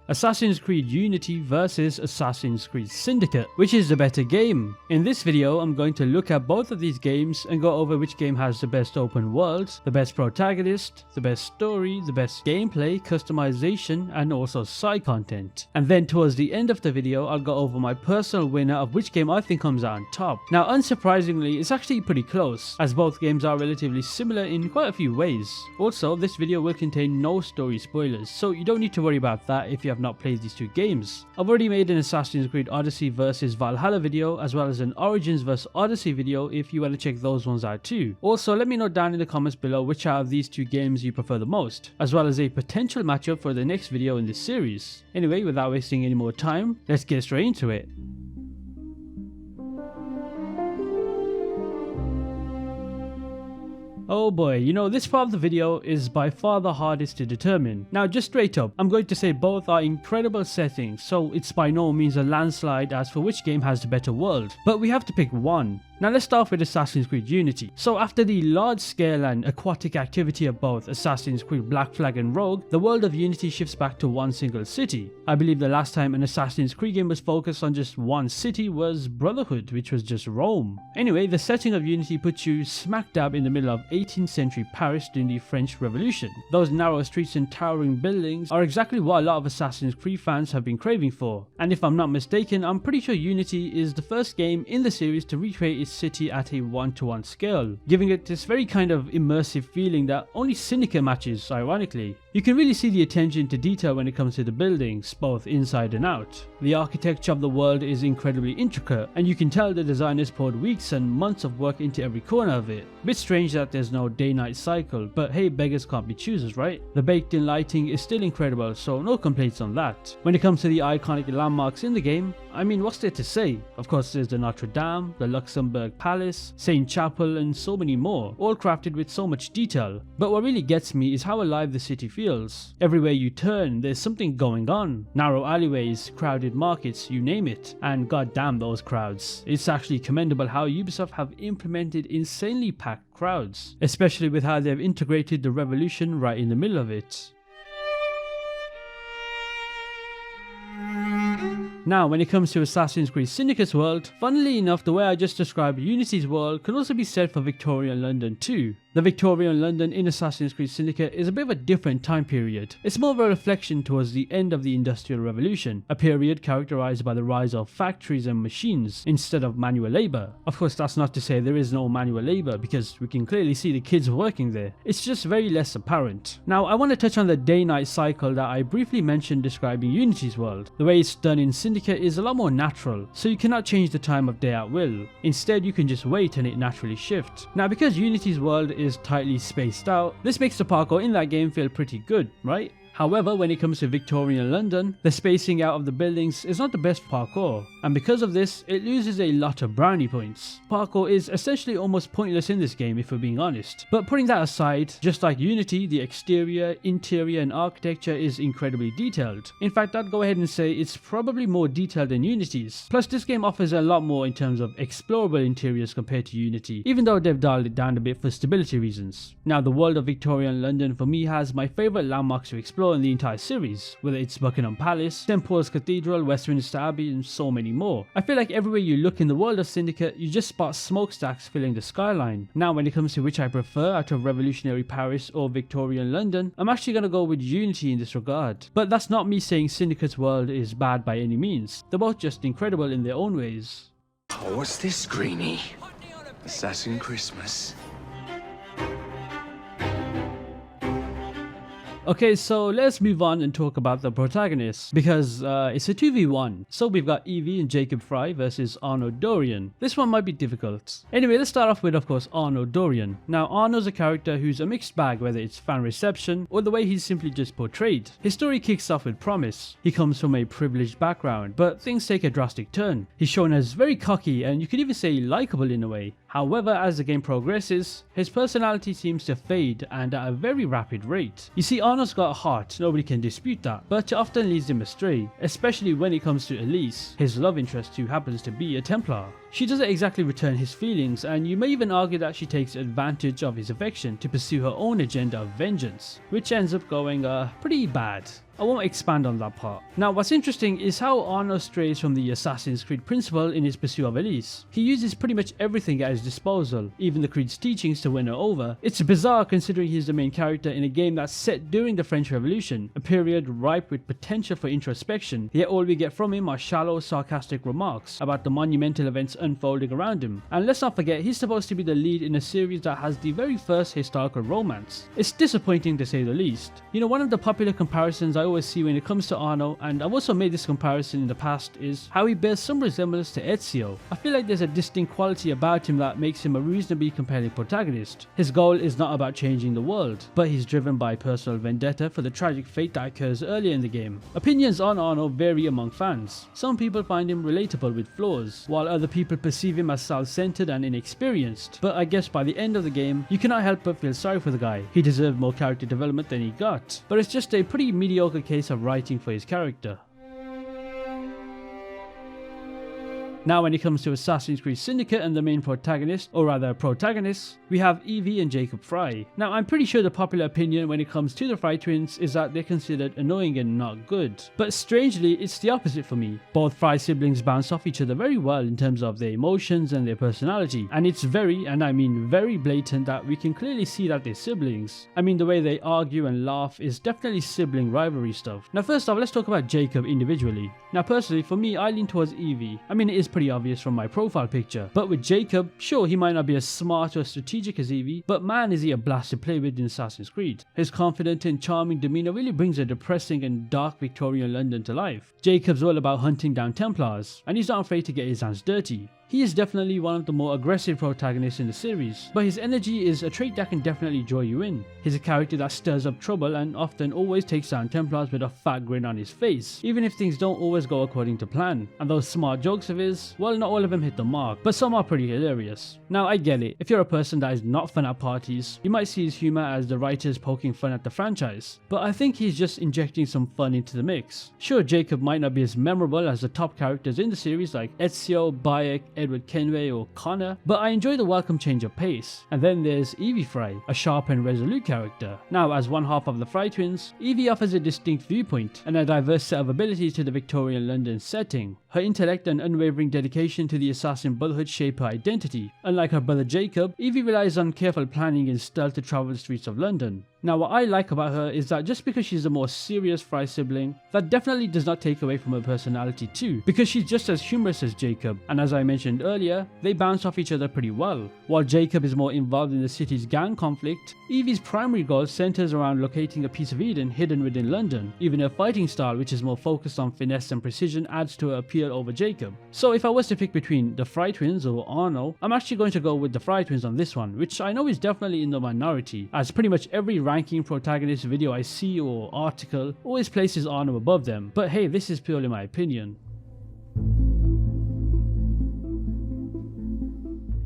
Assassin's Creed Unity versus Assassin's Creed Syndicate. Which is the better game? In this video, I'm going to look at both of these games and go over which game has the best open world, the best protagonist, the best story, the best gameplay, customization, and also side content. And then towards the end of the video, I'll go over my personal winner of which game I think comes out on top. Now, unsurprisingly, it's actually pretty close, as both games are relatively similar in quite a few ways. Also, this video will contain no story spoilers, so you don't need to worry about that if you have not played these two games. I've already made an Assassin's Creed Odyssey vs Valhalla video, as well as an Origins vs Odyssey video if you want to check those ones out too. Also, let me know down in the comments below which out of these two games you prefer the most, as well as a potential matchup for the next video in this series. Anyway, without wasting any more time, let's get straight into it. Oh boy, you know, this part of the video is by far the hardest to determine. Now, just straight up, I'm going to say both are incredible settings, so it's by no means a landslide as for which game has the better world, but we have to pick one. Now let's start with Assassin's Creed Unity. So after the large scale and aquatic activity of both Assassin's Creed Black Flag and Rogue, the world of Unity shifts back to one single city. I believe the last time an Assassin's Creed game was focused on just one city was Brotherhood, which was just Rome. Anyway, the setting of Unity puts you smack dab in the middle of 18th century Paris during the French Revolution. Those narrow streets and towering buildings are exactly what a lot of Assassin's Creed fans have been craving for. And if I'm not mistaken, I'm pretty sure Unity is the first game in the series to recreate city at a 1-to-1 scale, giving it this very kind of immersive feeling that only Syndicate matches, ironically. You can really see the attention to detail when it comes to the buildings, both inside and out. The architecture of the world is incredibly intricate, and you can tell the designers poured weeks and months of work into every corner of it. Bit strange that there's no day-night cycle, but hey, beggars can't be choosers, right? The baked-in lighting is still incredible, so no complaints on that. When it comes to the iconic landmarks in the game, I mean, what's there to say? Of course, there's the Notre Dame, the Luxembourg Palace, Saint Chapel, and so many more, all crafted with so much detail. But what really gets me is how alive the city feels. Everywhere you turn, there's something going on. Narrow alleyways, crowded markets, you name it. And goddamn those crowds. It's actually commendable how Ubisoft have implemented insanely packed crowds, especially with how they've integrated the revolution right in the middle of it. Now, when it comes to Assassin's Creed Syndicate's world, funnily enough, the way I just described Unity's world can also be said for Victorian London too. The Victorian London in Assassin's Creed Syndicate is a bit of a different time period. It's more of a reflection towards the end of the Industrial Revolution, a period characterized by the rise of factories and machines instead of manual labor. Of course, that's not to say there is no manual labor, because we can clearly see the kids working there. It's just very less apparent. Now, I want to touch on the day-night cycle that I briefly mentioned describing Unity's world. The way it's done in Syndicate is a lot more natural, so you cannot change the time of day at will. Instead, you can just wait and it naturally shifts. Now, because Unity's world is tightly spaced out, this makes the parkour in that game feel pretty good, right? However, when it comes to Victorian London, the spacing out of the buildings is not the best parkour, and because of this, it loses a lot of brownie points. Parkour is essentially almost pointless in this game if we're being honest. But putting that aside, just like Unity, the exterior, interior and architecture is incredibly detailed. In fact, I'd go ahead and say it's probably more detailed than Unity's. Plus, this game offers a lot more in terms of explorable interiors compared to Unity, even though they've dialed it down a bit for stability reasons. Now, the world of Victorian London for me has my favourite landmarks to explore in the entire series, whether it's Buckingham Palace, St. Paul's Cathedral, Westminster Abbey, and so many more. I feel like everywhere you look in the world of Syndicate, you just spot smokestacks filling the skyline. Now, when it comes to which I prefer out of revolutionary Paris or Victorian London, I'm actually going to go with Unity in this regard. But that's not me saying Syndicate's world is bad by any means. They're both just incredible in their own ways. Oh, what's this, Greenie? Assassin Christmas. Okay, so let's move on and talk about the protagonist, because it's a 2v1. So we've got Evie and Jacob Fry versus Arno Dorian. This one might be difficult. Anyway, let's start off with, of course, Arno Dorian. Now, Arno's a character who's a mixed bag, whether it's fan reception or the way he's simply just portrayed. His story kicks off with promise. He comes from a privileged background, but things take a drastic turn. He's shown as very cocky and you could even say likable in a way. However, as the game progresses, his personality seems to fade, and at a very rapid rate. You see, Arno's got a heart, nobody can dispute that, but it often leads him astray, especially when it comes to Elise, his love interest who happens to be a Templar. She doesn't exactly return his feelings, and you may even argue that she takes advantage of his affection to pursue her own agenda of vengeance, which ends up going pretty bad. I won't expand on that part. Now what's interesting is how Arno strays from the Assassin's Creed principle in his pursuit of Elise. He uses pretty much everything at his disposal, even the Creed's teachings to win her over. It's bizarre considering he's the main character in a game that's set during the French Revolution, a period ripe with potential for introspection, yet all we get from him are shallow, sarcastic remarks about the monumental events unfolding around him. And let's not forget, he's supposed to be the lead in a series that has the very first historical romance. It's disappointing to say the least. You know, one of the popular comparisons I always see when it comes to Arno, and I've also made this comparison in the past, is how he bears some resemblance to Ezio. I feel like there's a distinct quality about him that makes him a reasonably compelling protagonist. His goal is not about changing the world, but he's driven by personal vendetta for the tragic fate that occurs earlier in the game. Opinions on Arno vary among fans. Some people find him relatable with flaws, while other people perceive him as self-centered and inexperienced. But I guess by the end of the game, you cannot help but feel sorry for the guy. He deserved more character development than he got, but it's just a pretty mediocre case of writing for his character. Now when it comes to Assassin's Creed Syndicate and the main protagonist, or rather protagonists, we have Evie and Jacob Frye. Now I'm pretty sure the popular opinion when it comes to the Frye twins is that they're considered annoying and not good. But strangely, it's the opposite for me. Both Frye siblings bounce off each other very well in terms of their emotions and their personality, and it's very, and I mean very blatant that we can clearly see that they're siblings. I mean, the way they argue and laugh is definitely sibling rivalry stuff. Now first off, let's talk about Jacob individually. Now personally, for me, I lean towards Evie. I mean, it is pretty obvious from my profile picture. But with Jacob, sure, he might not be as smart or strategic as Evie, but man is he a blast to play with in Assassin's Creed. His confident and charming demeanor really brings a depressing and dark Victorian London to life. Jacob's all about hunting down Templars, and he's not afraid to get his hands dirty. He is definitely one of the more aggressive protagonists in the series, but his energy is a trait that can definitely draw you in. He's a character that stirs up trouble and often always takes down Templars with a fat grin on his face, even if things don't always go according to plan. And those smart jokes of his, well, not all of them hit the mark, but some are pretty hilarious. Now I get it, if you're a person that is not fun at parties, you might see his humour as the writers poking fun at the franchise, but I think he's just injecting some fun into the mix. Sure, Jacob might not be as memorable as the top characters in the series like Ezio, Bayek, Edward Kenway or Connor, but I enjoy the welcome change of pace. And then there's Evie Frye, a sharp and resolute character. Now as one half of the Frye twins, Evie offers a distinct viewpoint and a diverse set of abilities to the Victorian London setting. Her intellect and unwavering dedication to the assassin brotherhood shape her identity. Unlike her brother Jacob, Evie relies on careful planning and stealth to travel the streets of London. Now what I like about her is that just because she's a more serious Frye sibling, that definitely does not take away from her personality too, because she's just as humorous as Jacob, and as I mentioned earlier, they bounce off each other pretty well. While Jacob is more involved in the city's gang conflict, Evie's primary goal centers around locating a piece of Eden hidden within London. Even her fighting style, which is more focused on finesse and precision, adds to her appeal over Jacob. So if I was to pick between the Frye twins or Arno, I'm actually going to go with the Frye twins on this one, which I know is definitely in the minority, as pretty much every ranking protagonist video I see or article always places Arno above them, but hey, this is purely my opinion.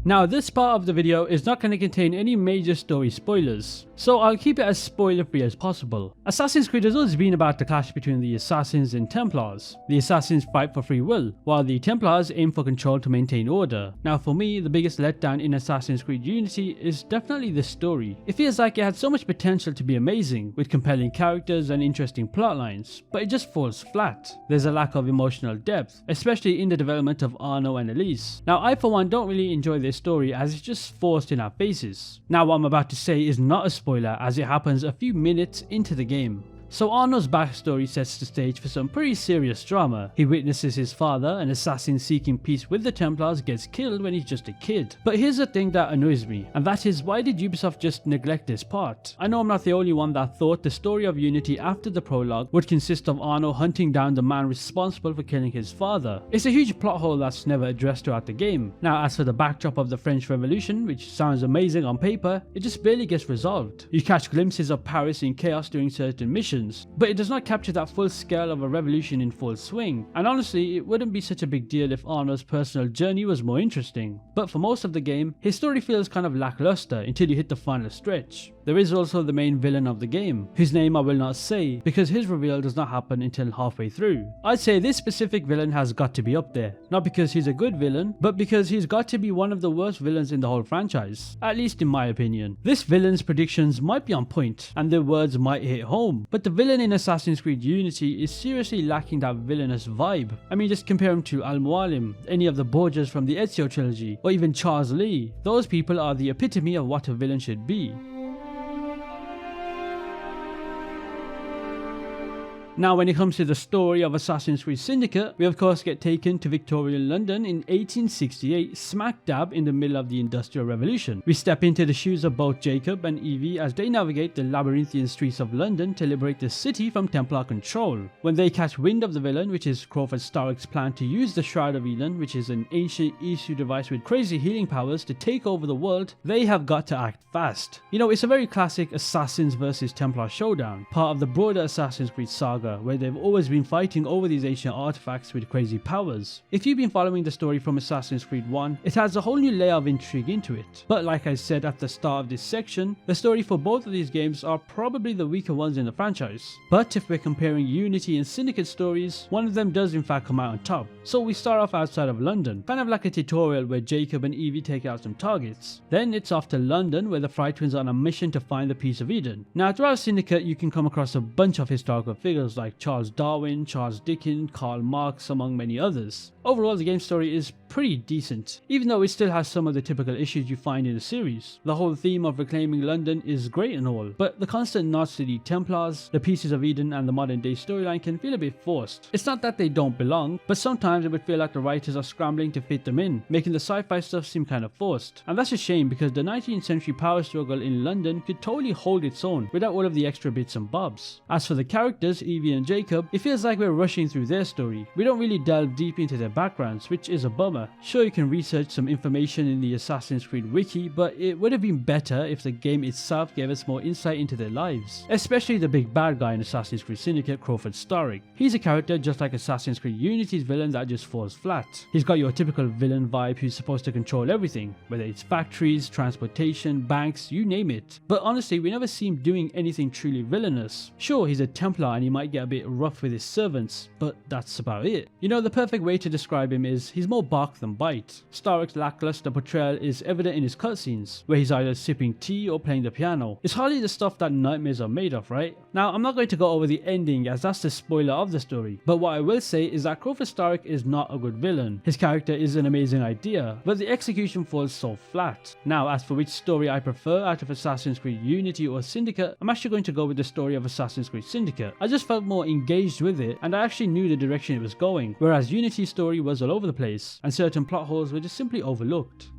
Now this part of the video is not going to contain any major story spoilers, so I'll keep it as spoiler free as possible. Assassin's Creed has always been about the clash between the Assassins and Templars. The Assassins fight for free will, while the Templars aim for control to maintain order. Now for me, the biggest letdown in Assassin's Creed Unity is definitely the story. It feels like it had so much potential to be amazing, with compelling characters and interesting plotlines, but it just falls flat. There's a lack of emotional depth, especially in the development of Arno and Elise. Now I for one don't really enjoy this story as it's just forced in our faces. Now what I'm about to say is not a spoiler as it happens a few minutes into the game. So Arno's backstory sets the stage for some pretty serious drama. He witnesses his father, an assassin seeking peace with the Templars, gets killed when he's just a kid. But here's the thing that annoys me, and that is, why did Ubisoft just neglect this part? I know I'm not the only one that thought the story of Unity after the prologue would consist of Arno hunting down the man responsible for killing his father. It's a huge plot hole that's never addressed throughout the game. Now as for the backdrop of the French Revolution, which sounds amazing on paper, it just barely gets resolved. You catch glimpses of Paris in chaos during certain missions, but it does not capture that full scale of a revolution in full swing, and honestly it wouldn't be such a big deal if Arno's personal journey was more interesting. But for most of the game, his story feels kind of lackluster until you hit the final stretch. there is also the main villain of the game, whose name I will not say because his reveal does not happen until halfway through. I'd say this specific villain has got to be up there, not because he's a good villain, but because he's got to be one of the worst villains in the whole franchise, at least in my opinion. This villain's predictions might be on point, and their words might hit home, but the villain in Assassin's Creed Unity is seriously lacking that villainous vibe. I mean, just compare him to Al-Mualim, any of the Borgias from the Ezio trilogy, or even Charles Lee. Those people are the epitome of what a villain should be. Now, when it comes to the story of Assassin's Creed Syndicate, we of course get taken to Victorian London in 1868, smack dab in the middle of the Industrial Revolution. We step into the shoes of both Jacob and Evie as they navigate the labyrinthian streets of London to liberate the city from Templar control. When they catch wind of the villain, which is Crawford Starrick's plan to use the Shroud of Eden, which is an ancient issue device with crazy healing powers to take over the world, they have got to act fast. You know, it's a very classic Assassins versus Templar showdown, part of the broader Assassin's Creed saga, where they've always been fighting over these ancient artifacts with crazy powers. If you've been following the story from Assassin's Creed 1, it has a whole new layer of intrigue into it. But like I said at the start of this section, the story for both of these games are probably the weaker ones in the franchise. But if we're comparing Unity and Syndicate stories, one of them does in fact come out on top. So we start off outside of London, kind of like a tutorial where Jacob and Evie take out some targets. Then it's off to London, where the Fry Twins are on a mission to find the Piece of Eden. Now throughout Syndicate you can come across a bunch of historical figures like Charles Darwin, Charles Dickens, Karl Marx, among many others. Overall, the game story is pretty decent, even though it still has some of the typical issues you find in the series. The whole theme of reclaiming London is great and all, but the constant nods to the Templars, the Pieces of Eden and the modern day storyline can feel a bit forced. It's not that they don't belong, but sometimes it would feel like the writers are scrambling to fit them in, making the sci-fi stuff seem kind of forced. And that's a shame because the 19th century power struggle in London could totally hold its own without all of the extra bits and bobs. As for the characters, Evie and Jacob, it feels like we're rushing through their story. We don't really delve deep into their backgrounds, which is a bummer. Sure, you can research some information in the Assassin's Creed wiki, but it would have been better if the game itself gave us more insight into their lives. Especially the big bad guy in Assassin's Creed Syndicate, Crawford Starrick. He's a character just like Assassin's Creed Unity's villain that just falls flat. He's got your typical villain vibe who's supposed to control everything, whether it's factories, transportation, banks, you name it. But honestly, we never see him doing anything truly villainous. Sure, he's a Templar and he might get a bit rough with his servants, but that's about it. You know, the perfect way to describe him is he's more bark than bite. Starrick's lackluster portrayal is evident in his cutscenes, where he's either sipping tea or playing the piano. It's hardly the stuff that nightmares are made of, right? Now, I'm not going to go over the ending as that's the spoiler of the story, but what I will say is that Crawford Starrick is not a good villain. His character is an amazing idea, but the execution falls so flat. Now, as for which story I prefer out of Assassin's Creed Unity or Syndicate, I'm actually going to go with the story of Assassin's Creed Syndicate. I just felt more engaged with it, and I actually knew the direction it was going, whereas Unity's story was all over the place, and certain plot holes were just simply overlooked.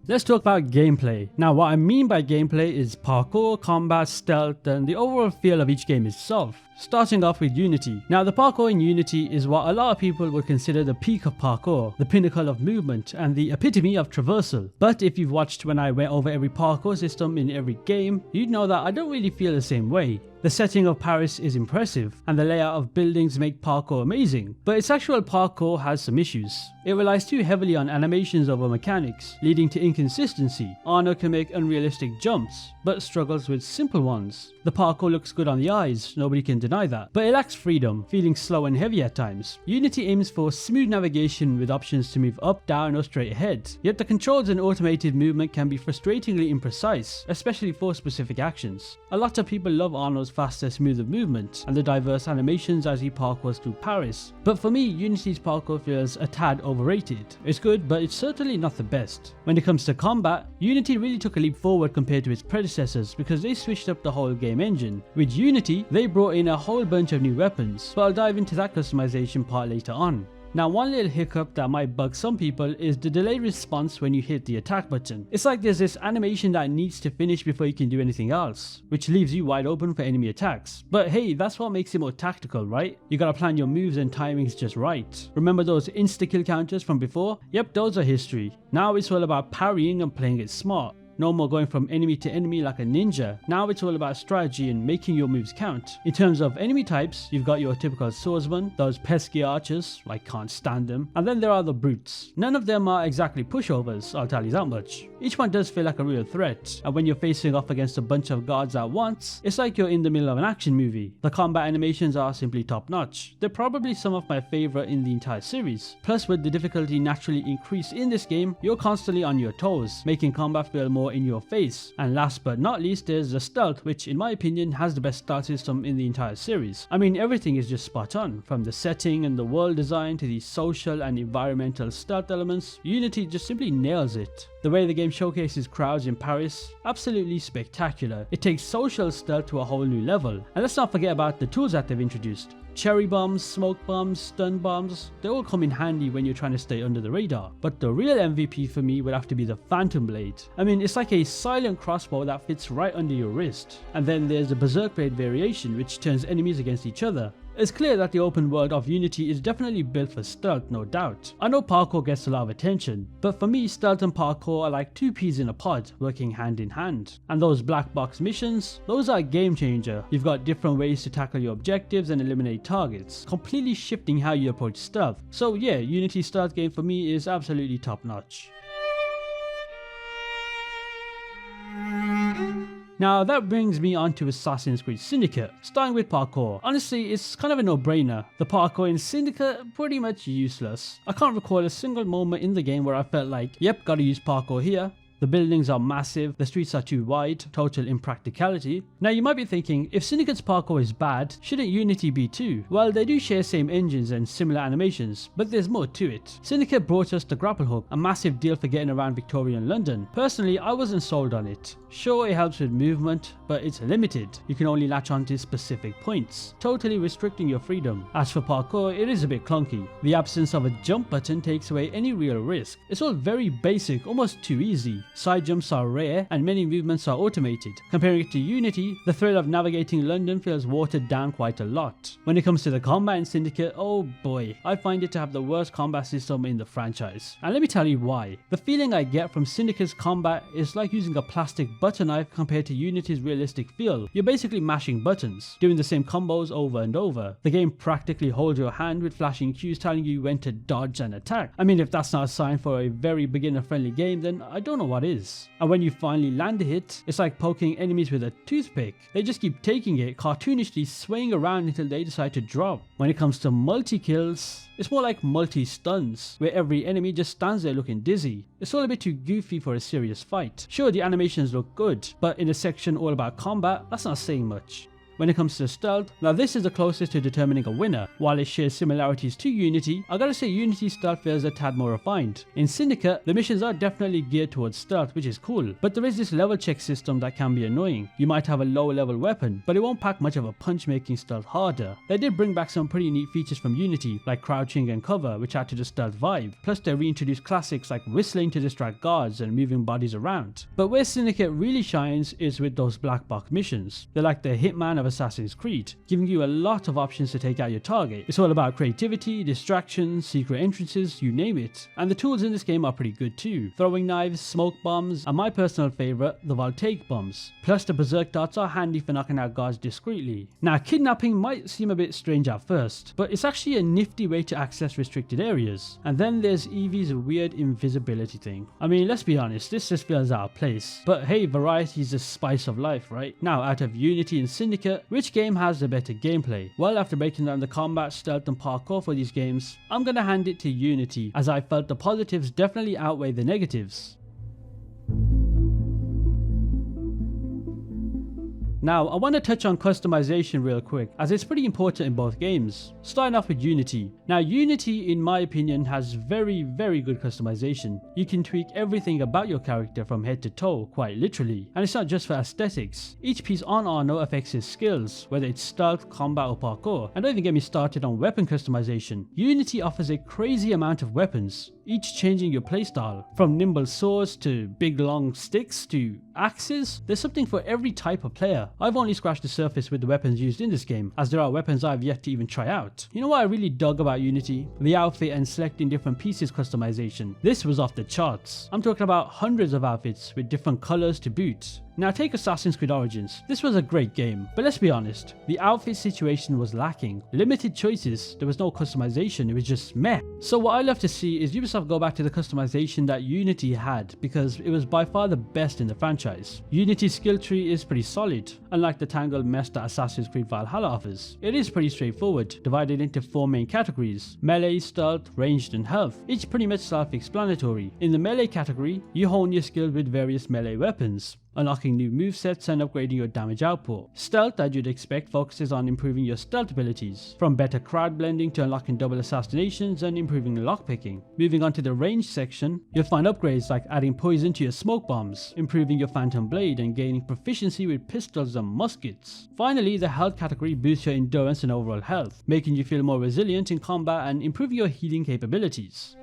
Let's talk about gameplay. Now, what I mean by gameplay is parkour, combat, stealth, and the overall feel of each game itself. Starting off with Unity. Now, the parkour in Unity is what a lot of people would consider the peak of parkour, the pinnacle of movement, and the epitome of traversal. But if you've watched when I went over every parkour system in every game, you'd know that I don't really feel the same way. The setting of Paris is impressive, and the layout of buildings make parkour amazing, but its actual parkour has some issues. It relies too heavily on animations over mechanics, leading to inconsistency. Arno can make unrealistic jumps, but struggles with simple ones. The parkour looks good on the eyes, nobody can deny that, but it lacks freedom, feeling slow and heavy at times. Unity aims for smooth navigation with options to move up, down or straight ahead, yet the controls and automated movement can be frustratingly imprecise, especially for specific actions. A lot of people love Arno's faster, smoother movement and the diverse animations as he parkours through Paris, but for me, Unity's parkour feels a tad overrated. It's good, but it's certainly not the best. When it comes to combat, Unity really took a leap forward compared to its predecessors because they switched up the whole game engine. With Unity, they brought in a whole bunch of new weapons, but I'll dive into that customization part later on. Now, one little hiccup that might bug some people is the delayed response when you hit the attack button. It's like there's this animation that needs to finish before you can do anything else, which leaves you wide open for enemy attacks. But hey, that's what makes it more tactical, right? You gotta plan your moves and timings just right. Remember those insta-kill counters from before? Yep, those are history. Now it's all about parrying and playing it smart. No more going from enemy to enemy like a ninja. Now it's all about strategy and making your moves count. In terms of enemy types, you've got your typical swordsman, those pesky archers, I can't stand them, and then there are the brutes. None of them are exactly pushovers, I'll tell you that much. Each one does feel like a real threat, and when you're facing off against a bunch of guards at once, it's like you're in the middle of an action movie. The combat animations are simply top notch. They're probably some of my favourite in the entire series. Plus, with the difficulty naturally increased in this game, you're constantly on your toes, making combat feel more in your face. And last but not least, there's the stealth, which in my opinion has the best stealth system in the entire series. I mean, everything is just spot on, from the setting and the world design to the social and environmental stealth elements. Unity just simply nails it. The way the game showcases crowds in Paris, absolutely spectacular. It takes social stealth to a whole new level. And let's not forget about the tools that they've introduced. Cherry bombs, smoke bombs, stun bombs, they all come in handy when you're trying to stay under the radar. But the real MVP for me would have to be the Phantom Blade. I mean, it's like a silent crossbow that fits right under your wrist. And then there's the Berserk Blade variation, which turns enemies against each other. It's clear that the open world of Unity is definitely built for stealth, no doubt. I know parkour gets a lot of attention, but for me stealth and parkour are like two peas in a pod working hand in hand. And those black box missions, those are a game changer. You've got different ways to tackle your objectives and eliminate targets, completely shifting how you approach stealth. So yeah, Unity stealth game for me is absolutely top notch. Now that brings me on to Assassin's Creed Syndicate, starting with parkour. Honestly, it's kind of a no-brainer. The parkour in Syndicate, pretty much useless. I can't recall a single moment in the game where I felt like, yep, gotta use parkour here. The buildings are massive, the streets are too wide, total impracticality. Now you might be thinking, if Syndicate's parkour is bad, shouldn't Unity be too? Well, they do share same engines and similar animations, but there's more to it. Syndicate brought us the grapple hook, a massive deal for getting around Victorian London. Personally, I wasn't sold on it. Sure, it helps with movement, but it's limited. You can only latch onto specific points, totally restricting your freedom. As for parkour, it is a bit clunky. The absence of a jump button takes away any real risk. It's all very basic, almost too easy. Side jumps are rare and many movements are automated. Comparing it to Unity, the thrill of navigating London feels watered down quite a lot. When it comes to the combat in Syndicate, oh boy, I find it to have the worst combat system in the franchise. And let me tell you why. The feeling I get from Syndicate's combat is like using a plastic butter knife compared to Unity's realistic feel. You're basically mashing buttons, doing the same combos over and over. The game practically holds your hand with flashing cues telling you when to dodge and attack. I mean, if that's not a sign for a very beginner friendly game, then I don't know what is. And when you finally land a hit, it's like poking enemies with a toothpick. They just keep taking it, cartoonishly swaying around until they decide to drop. When it comes to multi-kills, it's more like multi-stuns, where every enemy just stands there looking dizzy. It's all a bit too goofy for a serious fight. Sure, the animations look good, but in a section all about combat, that's not saying much. When it comes to stealth, now this is the closest to determining a winner. While it shares similarities to Unity, I gotta say Unity's stealth feels a tad more refined. In Syndicate, the missions are definitely geared towards stealth, which is cool, but there is this level check system that can be annoying. You might have a low level weapon, but it won't pack much of a punch, making stealth harder. They did bring back some pretty neat features from Unity, like crouching and cover, which add to the stealth vibe. Plus they reintroduced classics like whistling to distract guards and moving bodies around. But where Syndicate really shines is with those black box missions. They're like the Hitman of Assassin's Creed, giving you a lot of options to take out your target. It's all about creativity, distractions, secret entrances, you name it. And the tools in this game are pretty good too. Throwing knives, smoke bombs, and my personal favourite, the voltaic bombs. Plus the berserk darts are handy for knocking out guards discreetly. Now kidnapping might seem a bit strange at first, but it's actually a nifty way to access restricted areas. And then there's Evie's weird invisibility thing. I mean, let's be honest, this just feels out of place. But hey, variety is the spice of life, right? Now out of Unity and Syndicate, which game has the better gameplay? Well, after breaking down the combat, stealth and parkour for these games, I'm gonna hand it to Unity, as I felt the positives definitely outweigh the negatives. Now, I want to touch on customization real quick, as it's pretty important in both games. Starting off with Unity. Now, Unity, in my opinion, has very good customization. You can tweak everything about your character from head to toe, quite literally. And it's not just for aesthetics. Each piece on Arno affects his skills, whether it's stealth, combat or parkour. And don't even get me started on weapon customization. Unity offers a crazy amount of weapons, each changing your playstyle. From nimble swords to big long sticks to axes, there's something for every type of player. But I've only scratched the surface with the weapons used in this game, as there are weapons I've yet to even try out. You know what I really dug about Unity? The outfit and selecting different pieces customization. This was off the charts. I'm talking about hundreds of outfits with different colours to boot. Now take Assassin's Creed Origins. This was a great game, but let's be honest, the outfit situation was lacking. Limited choices, there was no customization, it was just meh. So what I love to see is Ubisoft go back to the customization that Unity had, because it was by far the best in the franchise. Unity's skill tree is pretty solid, unlike the tangled mess that Assassin's Creed Valhalla offers. It is pretty straightforward, divided into 4 main categories: melee, stealth, ranged and health, each pretty much self-explanatory. In the melee category, you hone your skill with various melee weapons, unlocking new movesets and upgrading your damage output. Stealth, as you'd expect, focuses on improving your stealth abilities, from better crowd blending to unlocking double assassinations and improving lockpicking. Moving on to the range section, you'll find upgrades like adding poison to your smoke bombs, improving your phantom blade and gaining proficiency with pistols and muskets. Finally, the health category boosts your endurance and overall health, making you feel more resilient in combat and improving your healing capabilities.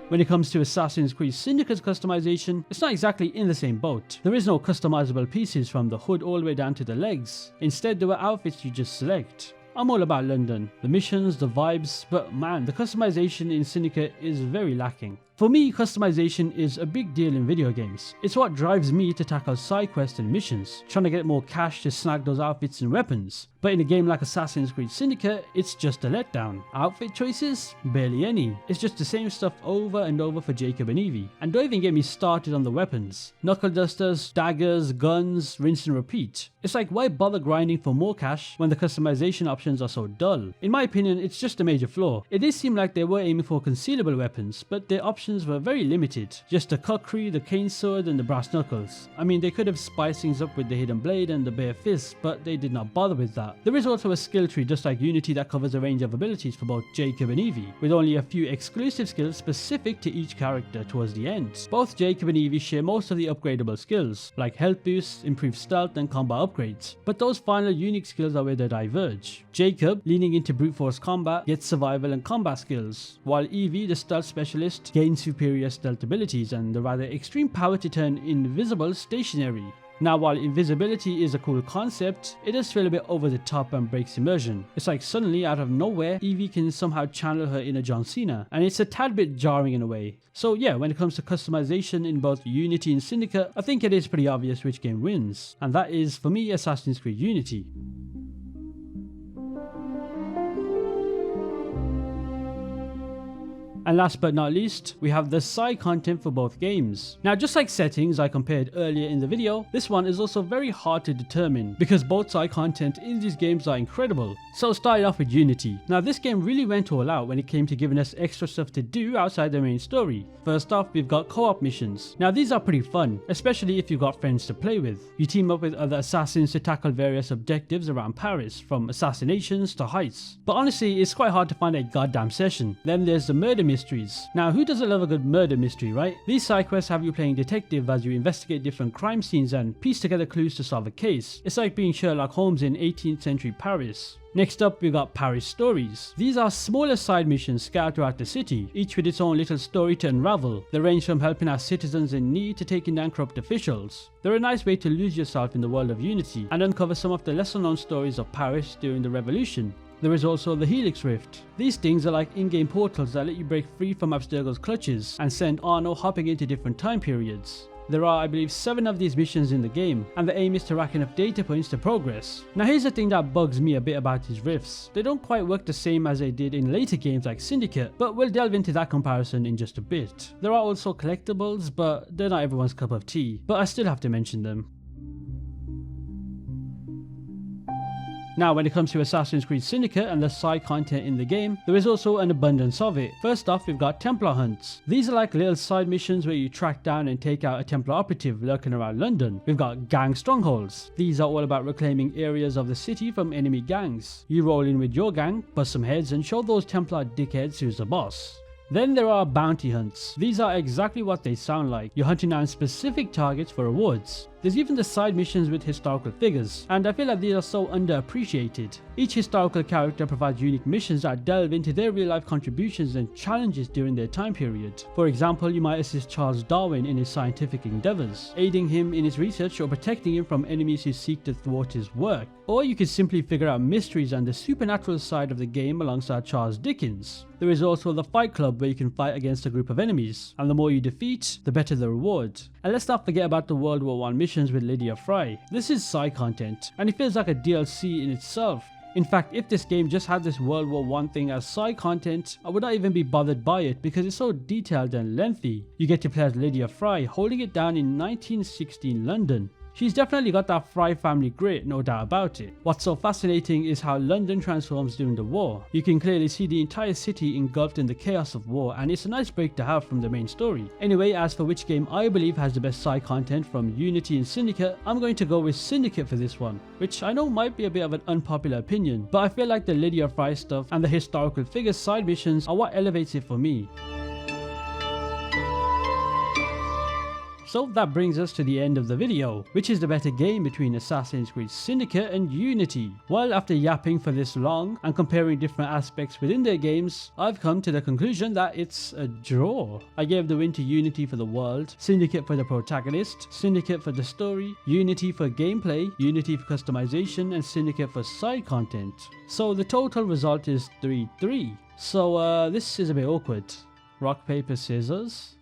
When it comes to Assassin's Creed Syndicate's customization, it's not exactly in the same boat. There is no customizable pieces from the hood all the way down to the legs. Instead, there were outfits you just select. I'm all about London, the missions, the vibes, but man, the customization in Syndicate is very lacking. For me, customization is a big deal in video games. It's what drives me to tackle side quests and missions, trying to get more cash to snag those outfits and weapons. But in a game like Assassin's Creed Syndicate, it's just a letdown. Outfit choices? Barely any. It's just the same stuff over and over for Jacob and Evie. And don't even get me started on the weapons. Knuckle dusters, daggers, guns, rinse and repeat. It's like, why bother grinding for more cash when the customization options are so dull? In my opinion, it's just a major flaw. It did seem like they were aiming for concealable weapons, but their options were very limited. Just the kukri, the cane sword and the brass knuckles. I mean, they could have spiced things up with the hidden blade and the bare fist, but they did not bother with that. There is also a skill tree just like Unity that covers a range of abilities for both Jacob and Evie, with only a few exclusive skills specific to each character towards the end. Both Jacob and Evie share most of the upgradable skills, like health boosts, improved stealth and combat upgrades, but those final unique skills are where they diverge. Jacob, leaning into brute force combat, gets survival and combat skills, while Evie, the stealth specialist, gains superior stealth abilities and the rather extreme power to turn invisible stationary. Now, while invisibility is a cool concept, it does feel a bit over the top and breaks immersion. It's like suddenly, out of nowhere, Evie can somehow channel her inner John Cena, and it's a tad bit jarring in a way. So yeah, when it comes to customization in both Unity and Syndicate, I think it is pretty obvious which game wins, and that is, for me, Assassin's Creed Unity. And last but not least, we have the side content for both games. Now, just like settings I compared earlier in the video, this one is also very hard to determine because both side content in these games are incredible. So starting off with Unity. Now, this game really went all out when it came to giving us extra stuff to do outside the main story. First off, we've got co-op missions. Now, these are pretty fun, especially if you've got friends to play with. You team up with other assassins to tackle various objectives around Paris, from assassinations to heists. But honestly, it's quite hard to find a goddamn session. Then there's the murder mysteries. Now, who doesn't love a good murder mystery, right? These side quests have you playing detective as you investigate different crime scenes and piece together clues to solve a case. It's like being Sherlock Holmes in 18th century Paris. Next up, we've got Paris Stories. These are smaller side missions scattered throughout the city, each with its own little story to unravel. They range from helping out citizens in need to taking down corrupt officials. They're a nice way to lose yourself in the world of Unity and uncover some of the lesser known stories of Paris during the revolution. There is also the Helix Rift. These things are like in-game portals that let you break free from Abstergo's clutches and send Arno hopping into different time periods. There are, I believe, 7 of these missions in the game, and the aim is to rack enough data points to progress. Now here's the thing that bugs me a bit about these rifts. They don't quite work the same as they did in later games like Syndicate, but we'll delve into that comparison in just a bit. There are also collectibles, but they're not everyone's cup of tea, but I still have to mention them. Now, when it comes to Assassin's Creed Syndicate and the side content in the game, there is also an abundance of it. First off, we've got Templar hunts. These are like little side missions where you track down and take out a Templar operative lurking around London. We've got gang strongholds. These are all about reclaiming areas of the city from enemy gangs. You roll in with your gang, bust some heads and show those Templar dickheads who's the boss. Then there are bounty hunts. These are exactly what they sound like. You're hunting down specific targets for rewards. There's even the side missions with historical figures, and I feel like these are so underappreciated. Each historical character provides unique missions that delve into their real life contributions and challenges during their time period. For example, you might assist Charles Darwin in his scientific endeavours, aiding him in his research or protecting him from enemies who seek to thwart his work. Or you could simply figure out mysteries and the supernatural side of the game alongside Charles Dickens. There is also the Fight Club where you can fight against a group of enemies, and the more you defeat, the better the reward. And let's not forget about the World War I missions with Lydia Fry. This is side content, and it feels like a DLC in itself. In fact, if this game just had this World War I thing as side content, I would not even be bothered by it because it's so detailed and lengthy. You get to play as Lydia Fry holding it down in 1916 London. She's definitely got that Fry family grit, no doubt about it. What's so fascinating is how London transforms during the war. You can clearly see the entire city engulfed in the chaos of war, and it's a nice break to have from the main story. Anyway, as for which game I believe has the best side content from Unity and Syndicate, I'm going to go with Syndicate for this one, which I know might be a bit of an unpopular opinion, but I feel like the Lydia Fry stuff and the historical figures side missions are what elevates it for me. So that brings us to the end of the video. Which is the better game between Assassin's Creed Syndicate and Unity? Well, after yapping for this long and comparing different aspects within their games, I've come to the conclusion that it's a draw. I gave the win to Unity for the world, Syndicate for the protagonist, Syndicate for the story, Unity for gameplay, Unity for customization, and Syndicate for side content. So the total result is 3-3. So this is a bit awkward. Rock, paper, scissors.